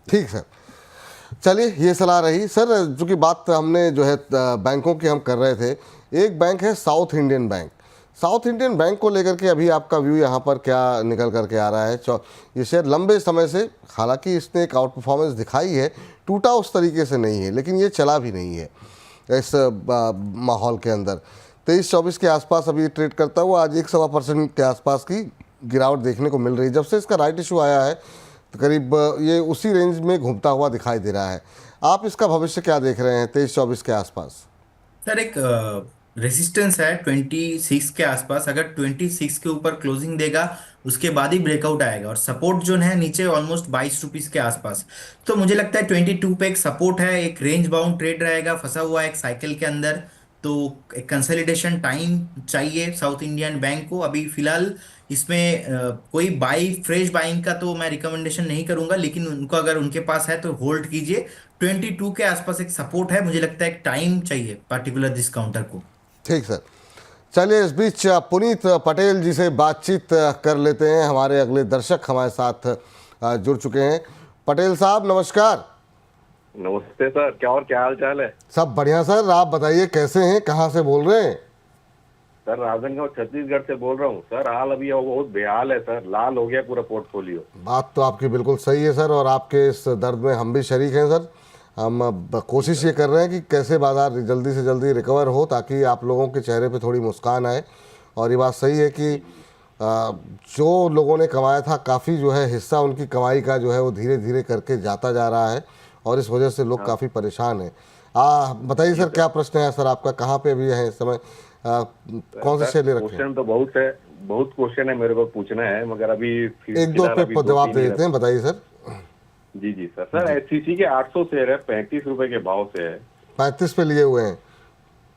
ठीक सर, चलिए ये सलाह रही सर। चूँकि बात हमने जो है बैंकों की हम कर रहे थे, एक बैंक है south Indian bank. South Indian bank को लेकर के अभी आपका व्यू यहाँ पर क्या निकल करके आ रहा है? ये शेयर लंबे समय से, हालांकि इसने एक आउट परफॉर्मेंस दिखाई है, टूटा उस तरीके से नहीं है, लेकिन ये चला भी नहीं है इस माहौल के अंदर। 23-24 के आसपास अभी ट्रेड करता हुआ आज 1.25% के आसपास की गिरावट देखने को मिल रही है। जब से इसका राइट इशू आया है तो करीब ये उसी रेंज में घूमता हुआ दिखाई दे रहा है। आप इसका भविष्य क्या देख रहे हैं 23-24 के आसपास? सर एक रेसिस्टेंस है 26 के आसपास। अगर 26 के ऊपर क्लोजिंग देगा उसके बाद ही ब्रेकआउट आएगा। और सपोर्ट जोन है नीचे ऑलमोस्ट 22 रुपीज के आसपास। तो मुझे लगता है 22 पे एक सपोर्ट है, एक रेंज बाउंड ट्रेड रहेगा, फंसा हुआ है एक साइकिल के अंदर। तो एक कंसोलिडेशन टाइम चाहिए साउथ इंडियन बैंक को अभी फिलहाल। इसमें कोई फ्रेश बाइंग का तो मैं रिकमेंडेशन नहीं करूंगा, लेकिन उनको अगर उनके पास है तो होल्ड कीजिए। 22 के आसपास एक सपोर्ट है, मुझे लगता है एक टाइम चाहिए पर्टिकुलर दिस काउंटर को। ठीक सर। चलिए इस बीच पुनीत पटेल जी से बातचीत कर लेते हैं। हमारे अगले दर्शक हमारे साथ जुड़ चुके हैं। पटेल साहब नमस्कार। नमस्ते सर, क्या हाल चाल है? सब बढ़िया सर, आप बताइए कैसे हैं, कहाँ से बोल रहे हैं? सर राजनांदगांव छत्तीसगढ़ से बोल रहा हूँ सर। हाल अभी बहुत बेहाल है सर, लाल हो गया पूरा पोर्टफोलियो। बात तो आपकी बिल्कुल सही है सर, और आपके इस दर्द में हम भी शरीक हैं सर। हम कोशिश ये कर रहे हैं कि कैसे बाजार जल्दी से जल्दी रिकवर हो ताकि आप लोगों के चेहरे पे थोड़ी मुस्कान आए। और ये बात सही है कि जो लोगों ने कमाया था काफ़ी जो है हिस्सा उनकी कमाई का जो है वो धीरे धीरे करके जाता जा रहा है, और इस वजह से लोग काफ़ी परेशान हैं। बताइए सर क्या प्रश्न है सर आपका, कहाँ पे अभी है इस समय, कौन से शेयर ले रखे हैं? क्वेश्चन तो बहुत है, बहुत क्वेश्चन है मेरे को पूछना है, मगर अभी एक दो पे जवाब दे देते हैं, बताइए सर। जी जी सर। सर एचसीसी के 800 शेयर है, 35 रुपए के भाव से है। 35 पे लिए हुए हैं,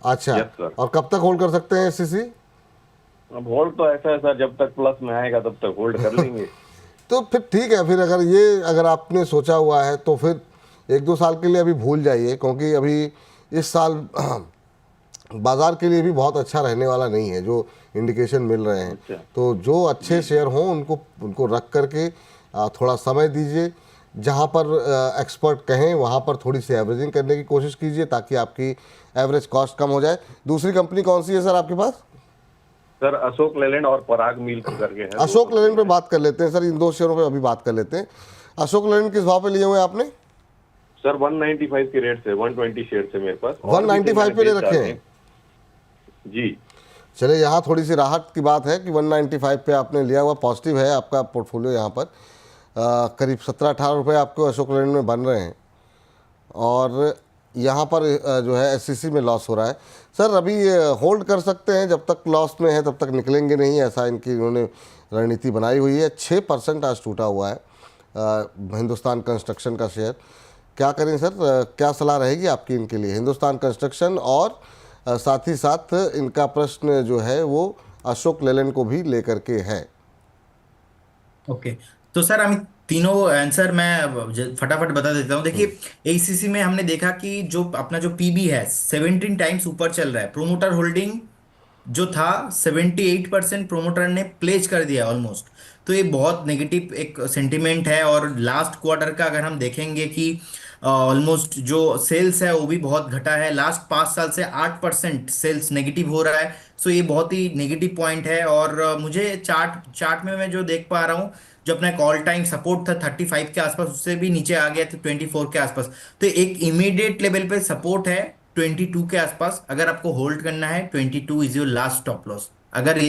अच्छा। Yes sir. और कब तक होल्ड कर सकते हैं एससीसी? अब होल्ड तो ऐसा है सर, जब तक प्लस में आएगा तब तक होल्ड कर लेंगे। तो फिर ठीक है, फिर अगर आपने सोचा हुआ है तो फिर 1-2 साल के लिए अभी भूल जाइए, क्योंकि अभी इस साल बाजार के लिए भी बहुत अच्छा रहने वाला नहीं है जो इंडिकेशन मिल रहे हैं। अच्छा। तो जो अच्छे शेयर हों उनको रख करके थोड़ा समय दीजिए। जहाँ पर एक्सपर्ट कहें वहाँ पर थोड़ी सी एवरेजिंग करने की कोशिश कीजिए ताकि आपकी एवरेज कॉस्ट कम हो जाए। दूसरी कंपनी कौन सी है सर आपके पास? सर अशोक लेलैंड और पराग मिल्क करके है। अशोक लेलैंड पे बात कर लेते हैं सर, इन दो शेयरों पे अभी बात कर लेते हैं। अशोक लेलैंड किस भाव पे लिए हुए हैं आपने? सर 195 के रेट से 120 शेयर से मेरे पास। 195 पे ले रखे हैं जी। चले, यहाँ थोड़ी सी राहत की बात है कि 195 पे आपने लिया हुआ, पॉजिटिव है आपका पोर्टफोलियो। यहाँ पर करीब 17-18 रुपये आपको अशोक लेलैंड में बन रहे हैं, और यहाँ पर जो है एससीसी में लॉस हो रहा है। सर अभी होल्ड कर सकते हैं, जब तक लॉस में है तब तक निकलेंगे नहीं, ऐसा इनकी इन्होंने रणनीति बनाई हुई है। 6% आज टूटा हुआ है हिंदुस्तान कंस्ट्रक्शन का शेयर। क्या करें सर, क्या सलाह रहेगी आपकी इनके लिए? हिंदुस्तान कंस्ट्रक्शन और साथ ही साथ इनका प्रश्न जो है वो अशोक लेलैंड को भी लेकर के है। ओके, तो सर हम तीनों आंसर मैं फटाफट बता देता हूँ। देखिए एसीसी में हमने देखा कि जो अपना जो पीबी है 17 टाइम्स ऊपर चल रहा है। प्रोमोटर होल्डिंग जो था 78% प्रोमोटर ने प्लेज कर दिया ऑलमोस्ट। तो ये बहुत नेगेटिव एक सेंटिमेंट है। और लास्ट क्वार्टर का अगर हम देखेंगे कि ऑलमोस्ट जो सेल्स है वो भी बहुत घटा है। लास्ट 5 साल से 8% सेल्स नेगेटिव हो रहा है। सो ये बहुत ही नेगेटिव पॉइंट है। और मुझे चार्ट में मैं जो देख पा रहा हूँ, जो अपना एक ऑल टाइम सपोर्ट था 35 के आसपास, उससे भी नीचे आ गया था 24 के आसपास। तो एक इमीडिएट लेवल पे सपोर्ट है 22 के आसपास। अगर आपको होल्ड करना है 22 is your last stop loss. अगर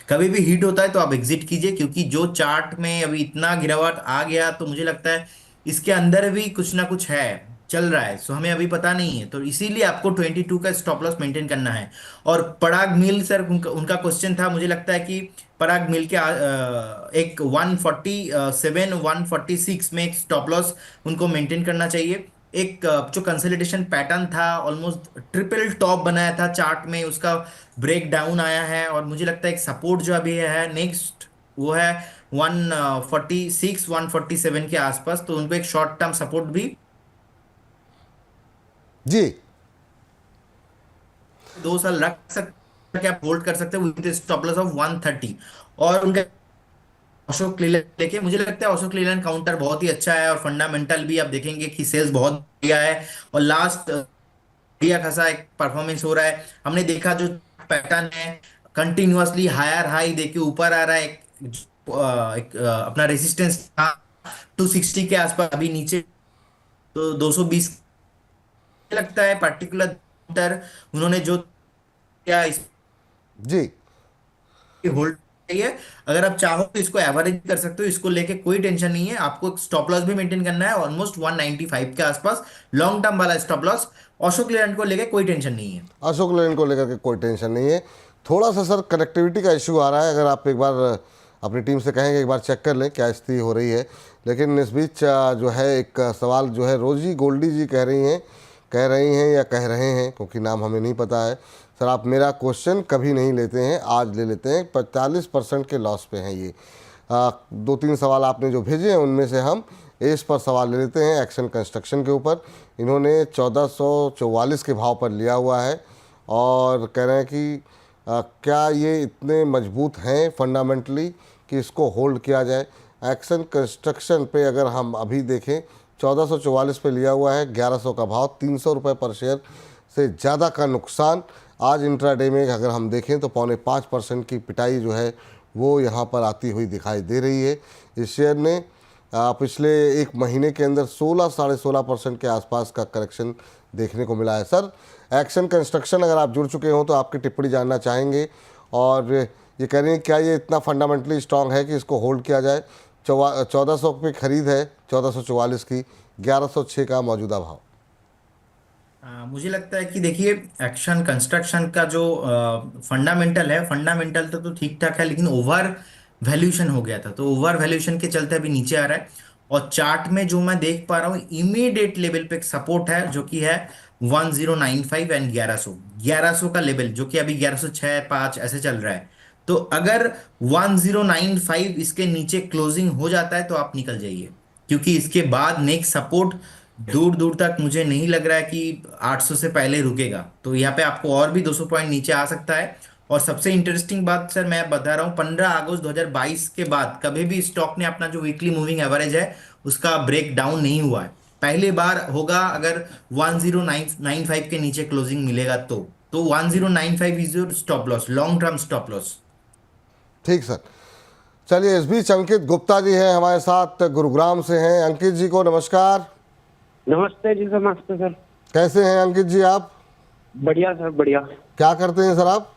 कभी भी हिट होता है तो आप एग्जिट कीजिए, क्योंकि जो चार्ट में अभी इतना गिरावट आ गया तो मुझे लगता है इसके अंदर भी कुछ ना कुछ है, चल रहा है। सो हमें अभी पता नहीं है, तो इसीलिए आपको 22 का स्टॉप लॉस मेंटेन करना है। और पराग मिल सर उनका क्वेश्चन था, मुझे लगता है कि पराग मिल के एक 147 146 में एक स्टॉप लॉस उनको मेंटेन करना चाहिए। एक जो कंसोलिडेशन पैटर्न था, ऑलमोस्ट ट्रिपल टॉप बनाया था चार्ट में, उसका ब्रेक डाउन आया है। और मुझे लगता है एक सपोर्ट जो अभी है नेक्स्ट वो है 146 147 के आसपास। तो उनको एक शॉर्ट टर्म सपोर्ट भी जी 2 साल रख सकते हैं, आप होल्ड कर सकते हैं विद स्टॉप लॉस ऑफ 130। और उनका अशोक लीलैंड देखे, मुझे लगता है अशोक लीलैंड काउंटर बहुत ही अच्छा है। और फंडामेंटल भी आप देखेंगे कि सेल्स बहुत बढ़िया है, और लास्ट बढ़िया खासा एक परफॉर्मेंस हो रहा है। हमने देखा जो पैटर्न है कंटिन्यूअसली हायर हाई देके ऊपर आ रहा है। अपना रेजिस्टेंस था 260 के आसपास, अभी नीचे तो 220 लगता है पर्टिकुलर काउंटर उन्होंने जो किया इस जी होल्ड चाहिए। अगर आप चाहो तो इसको एवरेज कर सकते हो, इसको लेके कोई टेंशन नहीं है। आपको स्टॉप लॉस भी मेंटेन करना है ऑलमोस्ट 195 के आसपास, लॉन्ग टर्म वाला स्टॉप लॉस। अशोक लेलैंड को लेके कोई टेंशन नहीं है। अशोक लेन को लेकर के कोई टेंशन नहीं है। थोड़ा सा सर कनेक्टिविटी का इशू आ रहा है, अगर आप एक बार अपनी टीम से कहेंगे एक बार चेक कर लें क्या स्थिति हो रही है। लेकिन इस बीच जो है एक सवाल जो है रोजी गोल्डी जी कह रही हैं या कह रहे हैं, क्योंकि नाम हमें नहीं पता है। सर आप मेरा क्वेश्चन कभी नहीं लेते हैं, आज ले लेते हैं। 45% के लॉस पे हैं ये। 2-3 सवाल आपने जो भेजे हैं उनमें से हम एस पर सवाल ले लेते हैं। एक्शन कंस्ट्रक्शन के ऊपर इन्होंने 1444 के भाव पर लिया हुआ है और कह रहे हैं कि क्या ये इतने मजबूत हैं फंडामेंटली कि इसको होल्ड किया जाए। एक्शन कंस्ट्रक्शन पे अगर हम अभी देखें 1444 पे लिया हुआ है, 1100 का भाव, 300 रुपये पर शेयर से ज़्यादा का नुकसान। आज इंट्राडे में अगर हम देखें तो 4.5% की पिटाई जो है वो यहाँ पर आती हुई दिखाई दे रही है। इस शेयर ने पिछले एक महीने के अंदर 16-16.5% के आसपास का करेक्शन देखने को मिला है। सर एक्शन कंस्ट्रक्शन अगर आप जुड़ चुके हों तो आपकी टिप्पणी जानना चाहेंगे, और ये कह रही हैं क्या ये इतना फंडामेंटली स्ट्रांग है कि इसको होल्ड किया जाए। 1400 पे खरीद है, 1444 की, 1106 का मौजूदा भाव। मुझे लगता है कि देखिए, एक्शन कंस्ट्रक्शन का जो फंडामेंटल है, फंडामेंटल तो ठीक ठाक है, लेकिन ओवर वैल्यूएशन हो गया था, तो ओवर वैल्यूएशन के चलते अभी नीचे आ रहा है। और चार्ट में जो मैं देख पा रहा हूँ, इमीडिएट लेवल पे एक सपोर्ट है जो कि है 1095 एंड 1100 का लेवल, जो कि अभी 1106 5 ऐसे चल रहा है। तो अगर 1095 इसके नीचे क्लोजिंग हो जाता है तो आप निकल जाइए, क्योंकि इसके बाद नेक्स्ट सपोर्ट दूर दूर तक मुझे नहीं लग रहा है कि 800 से पहले रुकेगा। तो यहाँ पे आपको और भी 200 पॉइंट नीचे आ सकता है। और सबसे इंटरेस्टिंग बात सर मैं बता रहा हूँ, 15 अगस्त 2022 के बाद कभी भी स्टॉक ने अपना जो वीकली मूविंग एवरेज है उसका ब्रेक डाउन नहीं हुआ है। पहली बार होगा अगर 1095 के नीचे क्लोजिंग मिलेगा तो 1095 is your stop loss, long term stop loss. ठीक सर। चलिए इस बीच अंकित गुप्ता जी हैं हमारे साथ, गुरुग्राम से हैं। अंकित जी को नमस्कार। नमस्ते जी, नमस्ते सर। कैसे हैं अंकित जी आप? बढ़िया सर, बढ़िया। क्या करते हैं सर आप?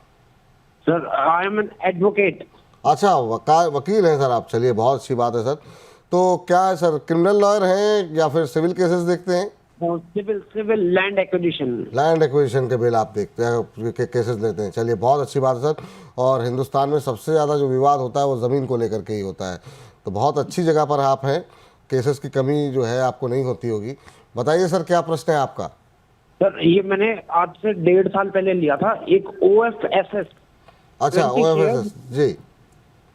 Sir I am an advocate. अच्छा, वकील हैं सर आप। चलिए बहुत अच्छी बात है सर। तो क्या है सर, क्रिमिनल लॉयर हैं या फिर सिविल केसेस देखते हैं? Civil land acquisition. Land acquisition के बिल आप देखते हैं, केसेस लेते हैं। चलिए बहुत अच्छी बात है सर। और हिंदुस्तान में सबसे ज़्यादा जो विवाद होता है वो ज़मीन को लेकर के ही होता है, तो बहुत अच्छी जगह पर आप हैं। केसेस की कमी जो है आपको नहीं होती होगी। बताइए सर क्या प्रश्न है आपका? सर ये मैंने आज से 1.5 साल पहले लिया था एक OFSS। अच्छा, 20 OFSS जी।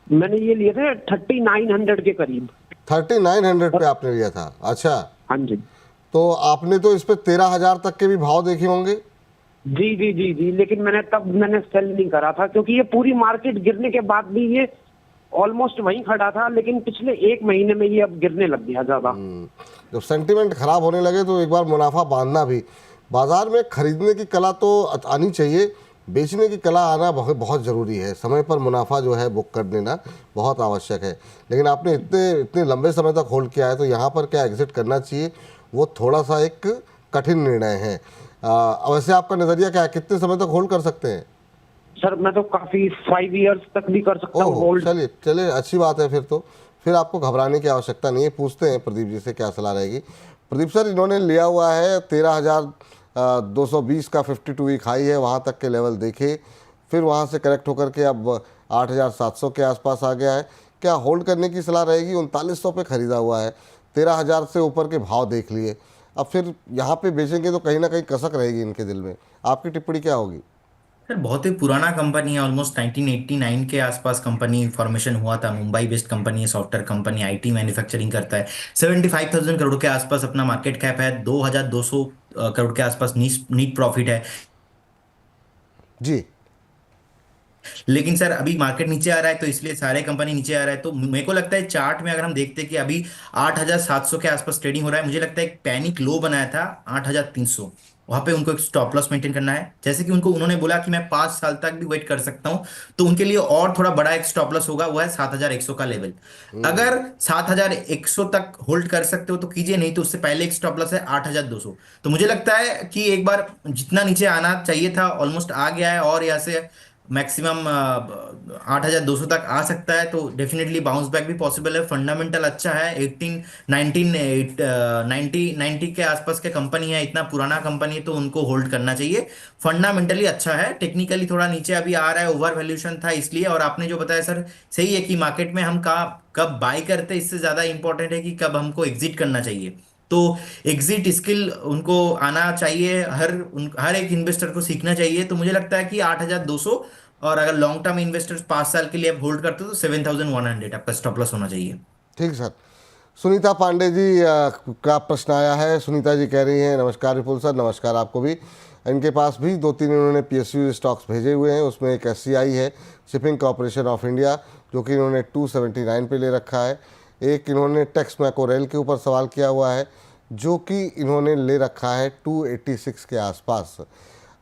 मैंने ये लिए थे 3900 के करीब। 3900 पे आपने लिया था? अच्छा। हाँ जी। तो आपने तो इस पे 13,000 तक के भी भाव देखे होंगे। जी जी जी जी, लेकिन मैंने सेल नहीं करा था, क्योंकि ये पूरी मार्केट गिरने के बाद भी ये ऑलमोस्ट वहीं खड़ा था, लेकिन पिछले 1 महीने में ये अब गिरने लग गया ज्यादा। जब सेंटीमेंट खराब होने लगे तो एक बार मुनाफा बांधना भी, बाजार में खरीदने की कला तो आनी चाहिए, बेचने की कला आना बहुत बहुत ज़रूरी है। समय पर मुनाफा जो है बुक कर देना बहुत आवश्यक है। लेकिन आपने इतने लंबे समय तक होल्ड किया है, तो यहाँ पर क्या एग्जिट करना चाहिए, वो थोड़ा सा एक कठिन निर्णय है। वैसे आपका नज़रिया क्या है, कितने समय तक होल्ड कर सकते हैं? सर मैं तो काफी 5 इयर्स तक भी कर सकता हूँ होल्ड। चलिए अच्छी बात है। फिर आपको घबराने की आवश्यकता नहीं है। पूछते हैं प्रदीप जी से क्या सलाह रहेगी। प्रदीप सर, इन्होंने लिया हुआ है 13,220 का 52 वीक हाई है, वहाँ तक के लेवल देखे, फिर वहाँ से करेक्ट होकर के अब 8,700 के आसपास आ गया है। क्या होल्ड करने की सलाह रहेगी? 3900 पे ख़रीदा हुआ है, 13,000 से ऊपर के भाव देख लिए, अब फिर यहाँ पे बेचेंगे तो कहीं ना कहीं कसक रहेगी इनके दिल में। आपकी टिप्पणी क्या होगी? सर बहुत ही पुराना कंपनी है, ऑलमोस्ट 1989 के आसपास कंपनी फॉर्मेशन हुआ था। मुंबई बेस्ड कंपनी है, सॉफ्टवेयर कंपनी, आईटी मैन्युफैक्चरिंग करता है। 75,000 करोड़ के आसपास अपना मार्केट कैप है, 2,200 करोड़ के आसपास नीट प्रॉफिट है। जी। लेकिन सर अभी मार्केट नीचे आ रहा है, तो इसलिए सारे कंपनी नीचे आ रहा है। तो मेरे को लगता है चार्ट में अगर हम देखते हैं कि अभी 8,700 के आसपास ट्रेडिंग हो रहा है, मुझे लगता है एक पैनिक लो बनाया था 8,300, वहां पे उनको एक स्टॉप लॉस मेंटेन करना है। जैसे कि उन्होंने बोला कि मैं 5 साल तक भी वेट कर सकता हूं, तो उनके लिए और थोड़ा बड़ा एक स्टॉप लॉस होगा, वो है 7,100 का लेवल। अगर 7,100 तक होल्ड कर सकते हो तो कीजिए, नहीं तो उससे पहले एक स्टॉप लॉस है 8,200। तो मुझे लगता है कि एक बार जितना नीचे आना चाहिए था ऑलमोस्ट आ गया है, और यहाँ से मैक्सिमम 8,200 तक आ सकता है, तो डेफिनेटली बाउंस बैक भी पॉसिबल है। फंडामेंटल अच्छा है, 18 19 90 के आसपास के कंपनी है, इतना पुराना कंपनी है, तो उनको होल्ड करना चाहिए। फंडामेंटली अच्छा है, टेक्निकली थोड़ा नीचे अभी आ रहा है, ओवर वैल्यूएशन था इसलिए। और आपने जो बताया सर सही है कि मार्केट में हम कहाँ कब बाय करते हैं, इससे ज्यादा इंपॉर्टेंट है कि कब हमको एग्जिट करना चाहिए। तो एग्जिट स्किल उनको आना चाहिए, हर एक इन्वेस्टर को सीखना चाहिए। तो मुझे लगता है कि 8,200, और अगर लॉन्ग टर्म इन्वेस्टर्स 5 साल के लिए आप होल्ड करते हो तो 7,100 आपका स्टॉप लॉस होना चाहिए। ठीक सर। सुनीता पांडे जी का प्रश्न आया है। सुनीता जी कह रही हैं, नमस्कार विपुल सर। नमस्कार आपको भी। इनके पास भी 2-3 इन्होंने PSU स्टॉक्स भेजे हुए हैं। उसमें एक SCI है, शिपिंग कॉरपोरेशन ऑफ इंडिया, जो कि इन्होंने 279 पे ले रखा है। एक इन्होंने टेक्स मैकोरेल के ऊपर सवाल किया हुआ है, जो कि इन्होंने ले रखा है 286 के आसपास।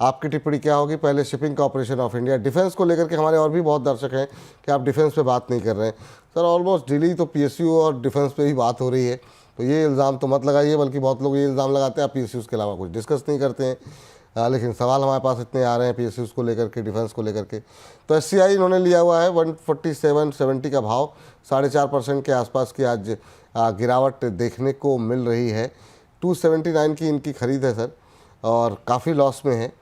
आपकी टिप्पणी क्या होगी? पहले shipping corporation of India, defence को लेकर के हमारे और भी बहुत दर्शक हैं कि आप डिफेंस पे बात नहीं कर रहे हैं। सर ऑलमोस्ट डेली तो PSU और डिफेंस पे ही बात हो रही है, तो ये इल्ज़ाम तो मत लगाइए। बल्कि बहुत लोग ये इल्ज़ाम लगाते हैं आप PSUs के अलावा कुछ डिस्कस नहीं करते हैं। लेकिन सवाल हमारे पास इतने आ रहे हैं PSUs को लेकर के, डिफेंस को लेकर के। तो SCI इन्होंने लिया हुआ है 147.70 का भाव, 4.5% के आसपास की आज गिरावट देखने को मिल रही है। 279 की इनकी खरीद है सर, और काफ़ी लॉस में है।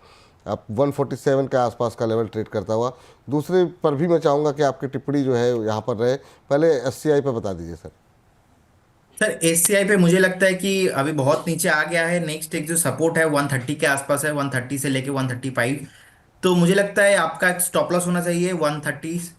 अब 147 के आसपास का लेवल ट्रेड करता हुआ। दूसरे पर भी मैं चाहूँगा कि आपकी टिप्पणी जो है यहाँ पर रहे। पहले SCI पे बता दीजिए सर। सर एससीआई पे मुझे लगता है कि अभी बहुत नीचे आ गया है। नेक्स्ट एक जो सपोर्ट है 130 के आसपास है, 130 से लेके 135। तो मुझे लगता है आपका एक स्टॉप लॉस होना चाहिए 130,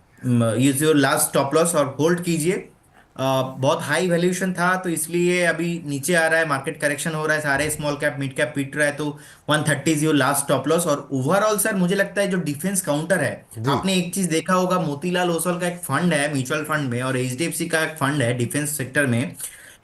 use your last stop loss और होल्ड कीजिए। बहुत हाई वैल्यूएशन था, तो इसलिए अभी नीचे आ रहा है, मार्केट करेक्शन हो रहा है, सारे स्मॉल कैप मिड कैप पीट रहा है, तो 130 is your last stop loss. और ओवरऑल सर मुझे लगता है जो डिफेंस काउंटर है, जी आपने एक चीज देखा होगा, मोतीलाल ओसवाल का एक फंड है म्यूचुअल फंड में, और HDFC का एक फंड है डिफेंस सेक्टर में।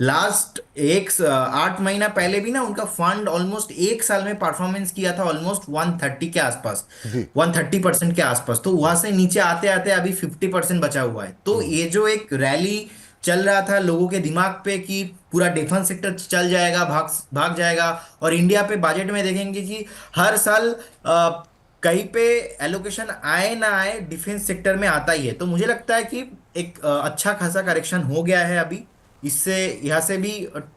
लास्ट 8 महीना पहले भी ना उनका फंड ऑलमोस्ट 1 साल में परफॉर्मेंस किया था ऑलमोस्ट 130 के आसपास, जी 130% के आसपास। तो वहां से नीचे आते आते अभी 50% बचा हुआ है। तो ये जो एक रैली चल रहा था लोगों के दिमाग पे कि पूरा डिफेंस सेक्टर चल जाएगा, भाग भाग जाएगा, और इंडिया पे बजट में देखेंगे कि हर साल कहीं पे एलोकेशन आए ना आए डिफेंस सेक्टर में आता ही है। तो मुझे लगता है कि एक अच्छा खासा करेक्शन हो गया है अभी। इससे यहाँ से भी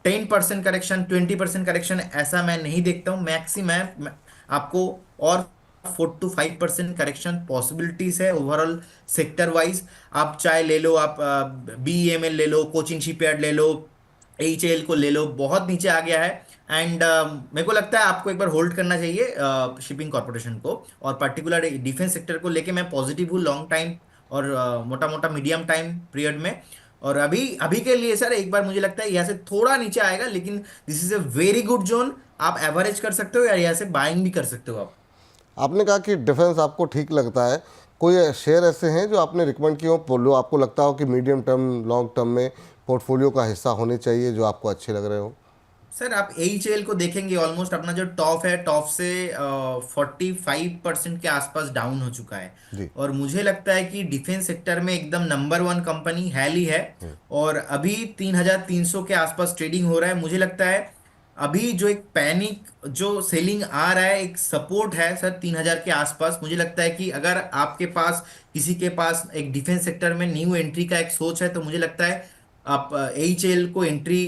10% करेक्शन, 20% करेक्शन ऐसा मैं नहीं देखता हूँ। मैक्सिमम आपको और 4 to 5% करेक्शन पॉसिबिलिटीज है ओवरऑल सेक्टर वाइज। आप चाहे ले लो, आप BEML ले लो, कोचिन शिपयार्ड ले लो, HAL को ले लो, बहुत नीचे आ गया है। एंड मेरे को लगता है आपको एक बार होल्ड करना चाहिए शिपिंग कॉर्पोरेशन को, और पर्टिकुलर डिफेंस सेक्टर को लेके मैं पॉजिटिव हूँ लॉन्ग टाइम और मोटा मोटा मीडियम टाइम पीरियड में। और अभी अभी के लिए सर एक बार मुझे लगता है यहाँ से थोड़ा नीचे आएगा, लेकिन this is a very good zone. आप एवरेज कर सकते हो या यहाँ से बाइंग भी कर सकते हो आप। आपने कहा कि डिफेंस आपको ठीक लगता है। कोई शेयर ऐसे हैं जो आपने रिकमेंड किए हो, जो आपको लगता हो कि मीडियम टर्म लॉन्ग टर्म में पोर्टफोलियो का हिस्सा होने चाहिए, जो आपको अच्छे लग रहे हो? सर आप HAL को देखेंगे, ऑलमोस्ट अपना जो टॉप है, टॉप से 45% के आसपास डाउन हो चुका है। जी और मुझे लगता है कि डिफेंस सेक्टर में एकदम नंबर 1 कंपनी हैल ही है। और अभी 3,300 के आसपास ट्रेडिंग हो रहा है। मुझे लगता है अभी जो एक पैनिक जो सेलिंग आ रहा है, एक सपोर्ट है सर 3,000 के आसपास। मुझे लगता है कि अगर आपके पास किसी के पास एक डिफेंस सेक्टर में न्यू एंट्री का एक सोच है, तो मुझे लगता है आप HAL को एंट्री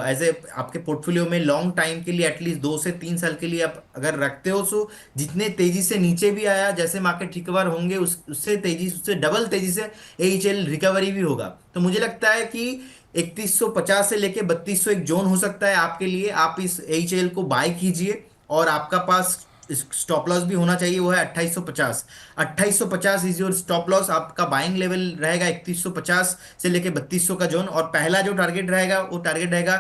एज ए आपके पोर्टफोलियो में लॉन्ग टाइम के लिए, एटलीस्ट 2 से 3 साल के लिए आप अगर रखते हो, सो जितने तेजी से नीचे भी आया, जैसे मार्केट रिकवर होंगे उससे तेजी, उससे डबल तेजी से HAL रिकवरी भी होगा। तो मुझे लगता है कि 3150 से लेके 3200 एक जोन हो सकता है आपके लिए। आप इस HAL को बाय कीजिए, और आपका पास स्टॉप लॉस भी होना चाहिए, वो है 2850। 2850 इज योर स्टॉप लॉस। आपका बाइंग लेवल रहेगा 3150 से लेके 3200 का जोन। और पहला जो टारगेट रहेगा वो टारगेट रहेगा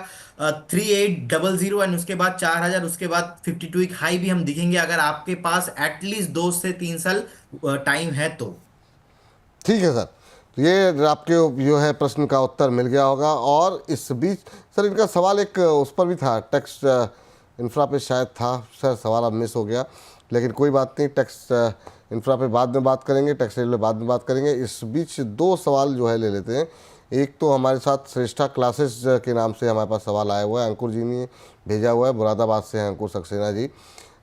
3800, एंड उसके बाद 4000, उसके बाद 52 एक हाई भी हम दिखेंगे, अगर आपके पास एटलीस्ट 2 से 3 साल टाइम है तो। ठीक है सर। तो ये आपके जो है प्रश्न का उत्तर मिल गया होगा। और इस बीच सर इनका सवाल एक उस पर भी था, टैक्स इंफ्रा पे शायद था सर, सवाल अब मिस हो गया। लेकिन कोई बात नहीं, टैक्स इंफ्रा पे बाद में बात करेंगे, टैक्स रेट में बाद में बात करेंगे। इस बीच 2 सवाल जो है ले लेते हैं। एक तो हमारे साथ श्रेष्ठा क्लासेस के नाम से हमारे पास सवाल आया हुआ है, अंकुर जी ने भेजा हुआ है, मुरादाबाद से हैं अंकुर सक्सेना जी।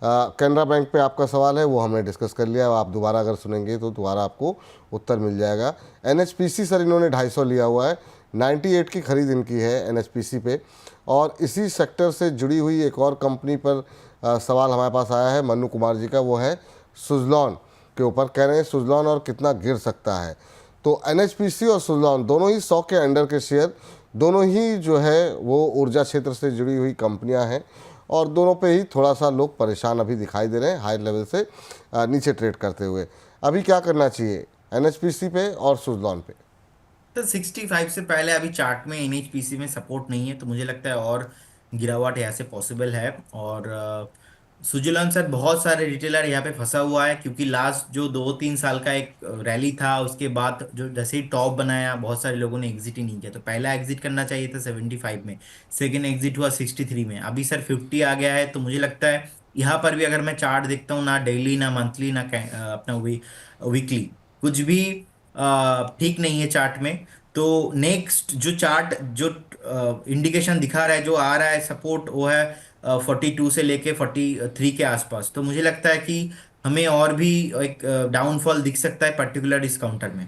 कैनरा बैंक पे आपका सवाल है वो हमने डिस्कस कर लिया, आप दोबारा अगर सुनेंगे तो दोबारा आपको उत्तर मिल जाएगा। एनएचपीसी सर इन्होंने 250 लिया हुआ है, 98 की खरीद इनकी है एनएचपीसी पे। और इसी सेक्टर से जुड़ी हुई एक और कंपनी पर सवाल हमारे पास आया है मन्नू कुमार जी का, वो है सुजलॉन के ऊपर। कह रहे हैं सुजलॉन और कितना गिर सकता है। तो एनएचपीसी और सुजलॉन दोनों ही 100 के अंडर के शेयर, दोनों ही जो है वो ऊर्जा क्षेत्र से जुड़ी हुई कंपनियां हैं और दोनों पे ही थोड़ा सा लोग परेशान अभी दिखाई दे रहे हैं, हाई लेवल से नीचे ट्रेड करते हुए। अभी क्या करना चाहिए एनएचपीसी पे और सुजलॉन पे? तो 65 से पहले अभी चार्ट में एनएचपीसी में सपोर्ट नहीं है, तो मुझे लगता है और गिरावट यहाँ से पॉसिबल है। और सुजलन सर बहुत सारे रिटेलर यहाँ पे फंसा हुआ है, क्योंकि लास्ट जो 2-3 साल का एक रैली था उसके बाद जो जैसे ही टॉप बनाया बहुत सारे लोगों ने एग्जिट ही नहीं किया। तो पहला एग्जिट करना चाहिए था 75 में, सेकेंड एग्जिट हुआ 63 में, अभी सर 50 आ गया है। तो मुझे लगता है यहाँ पर भी अगर मैं चार्ट देखता हूँ, ना डेली ना मंथली ना अपना वीकली, कुछ भी ठीक नहीं है चार्ट में। तो नेक्स्ट जो चार्ट जो इंडिकेशन दिखा रहा है, जो आ रहा है सपोर्ट, वो है 42 से लेके 43 के आसपास। तो मुझे लगता है कि हमें और भी एक डाउनफॉल दिख सकता है पर्टिकुलर इस काउंटर में।